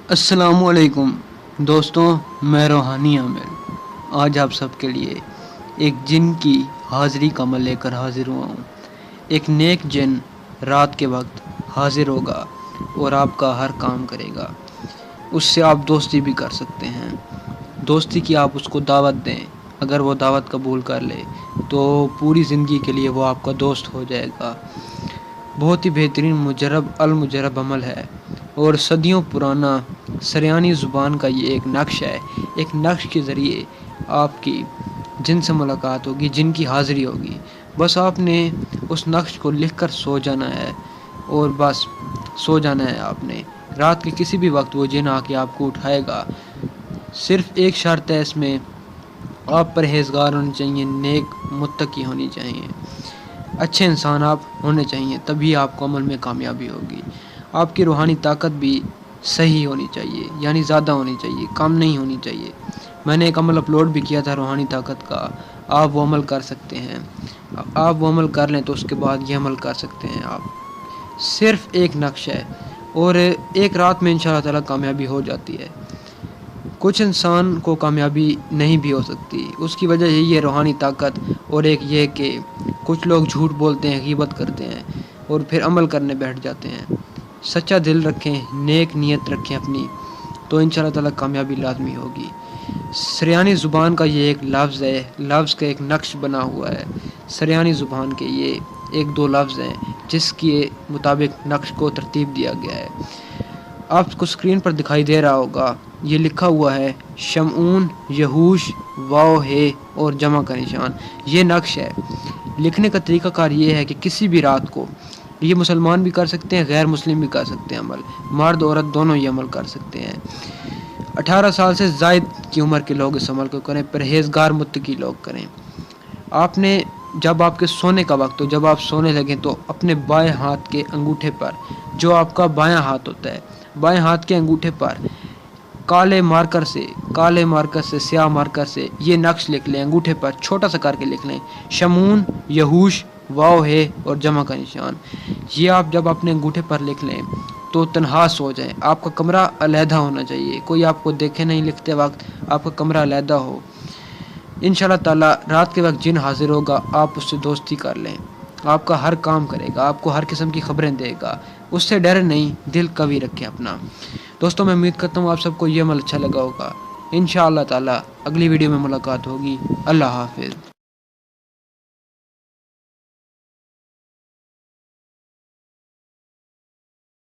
السلام علیکم دوستوں، میں روحانی عامر آج آپ سب کے لیے ایک جن کی حاضری کا عمل لے کر حاضر ہوا ہوں۔ ایک نیک جن رات کے وقت حاضر ہوگا اور آپ کا ہر کام کرے گا۔ اس سے آپ دوستی بھی کر سکتے ہیں۔ دوستی کی آپ اس کو دعوت دیں، اگر وہ دعوت قبول کر لے تو پوری زندگی کے لیے وہ آپ کا دوست ہو جائے گا۔ بہت ہی بہترین المجرب عمل ہے اور صدیوں پرانا سریانی زبان کا یہ ایک نقش ہے۔ ایک نقش کے ذریعے آپ کی جن سے ملاقات ہوگی، جن کی حاضری ہوگی۔ بس آپ نے اس نقش کو لکھ کر سو جانا ہے اور بس سو جانا ہے آپ نے۔ رات کے کسی بھی وقت وہ جن آ کے آپ کو اٹھائے گا۔ صرف ایک شرط ہے اس میں، آپ پرہیزگار ہونے چاہیے، نیک متقی ہونی چاہیے، اچھے انسان آپ ہونے چاہیے، تبھی آپ کو عمل میں کامیابی ہوگی۔ آپ کی روحانی طاقت بھی صحیح ہونی چاہیے، یعنی زیادہ ہونی چاہیے، کم نہیں ہونی چاہیے۔ میں نے ایک عمل اپلوڈ بھی کیا تھا روحانی طاقت کا، آپ وہ عمل کر سکتے ہیں۔ آپ وہ عمل کر لیں تو اس کے بعد یہ عمل کر سکتے ہیں آپ۔ صرف ایک نقش ہے اور ایک رات میں انشاءاللہ تعالی کامیابی ہو جاتی ہے۔ کچھ انسان کو کامیابی نہیں بھی ہو سکتی، اس کی وجہ یہی ہے روحانی طاقت، اور ایک یہ کہ کچھ لوگ جھوٹ بولتے ہیں، غیبت کرتے ہیں اور پھر عمل کرنے بیٹھ جاتے ہیں۔ سچا دل رکھیں، نیک نیت رکھیں اپنی، تو انشاءاللہ تعالی کامیابی لازمی ہوگی۔ سریانی زبان کا یہ ایک لفظ ہے، لفظ کا ایک نقش بنا ہوا ہے۔ سریانی زبان کے یہ ایک دو لفظ ہیں جس کے مطابق نقش کو ترتیب دیا گیا ہے۔ آپ کو اسکرین پر دکھائی دے رہا ہوگا، یہ لکھا ہوا ہے شمعون، یہوش، واو ہے اور جمع کا نشان۔ یہ نقش ہے۔ لکھنے کا طریقہ کار یہ ہے کہ کسی بھی رات کو، یہ مسلمان بھی کر سکتے ہیں، غیر مسلم بھی کر سکتے ہیں عمل، مرد عورت دونوں یہ عمل کر سکتے ہیں۔ 18 سال سے زائد کی عمر کے لوگ اس عمل کو کریں، پرہیزگار متقی لوگ کریں۔ آپ نے جب آپ کے سونے کا وقت ہو، جب آپ سونے لگیں تو اپنے بائیں ہاتھ کے انگوٹھے پر، جو آپ کا بایاں ہاتھ ہوتا ہے، بائیں ہاتھ کے انگوٹھے پر کالے مارکر سے سیاہ مارکر سے یہ نقش لکھ لیں، انگوٹھے پر چھوٹا سا کر کے لکھ لیں، شمعون، یہوش، واو ہے اور جمع کا نشان۔ یہ آپ جب اپنے انگوٹھے پر لکھ لیں تو تنہا سو جائیں۔ آپ کا کمرہ علیحدہ ہونا چاہیے، کوئی آپ کو دیکھے نہیں لکھتے وقت، آپ کا کمرہ علیحدہ ہو۔ انشاءاللہ تعالی رات کے وقت جن حاضر ہوگا، آپ اس سے دوستی کر لیں، آپ کا ہر کام کرے گا، آپ کو ہر قسم کی خبریں دے گا۔ اس سے ڈر نہیں، دل قوی رکھیں اپنا۔ دوستوں، میں امید کرتا ہوں آپ سب کو یہ عمل اچھا لگا ہوگا۔ انشاءاللہ تعالی اگلی ویڈیو میں ملاقات ہوگی۔ اللہ حافظ۔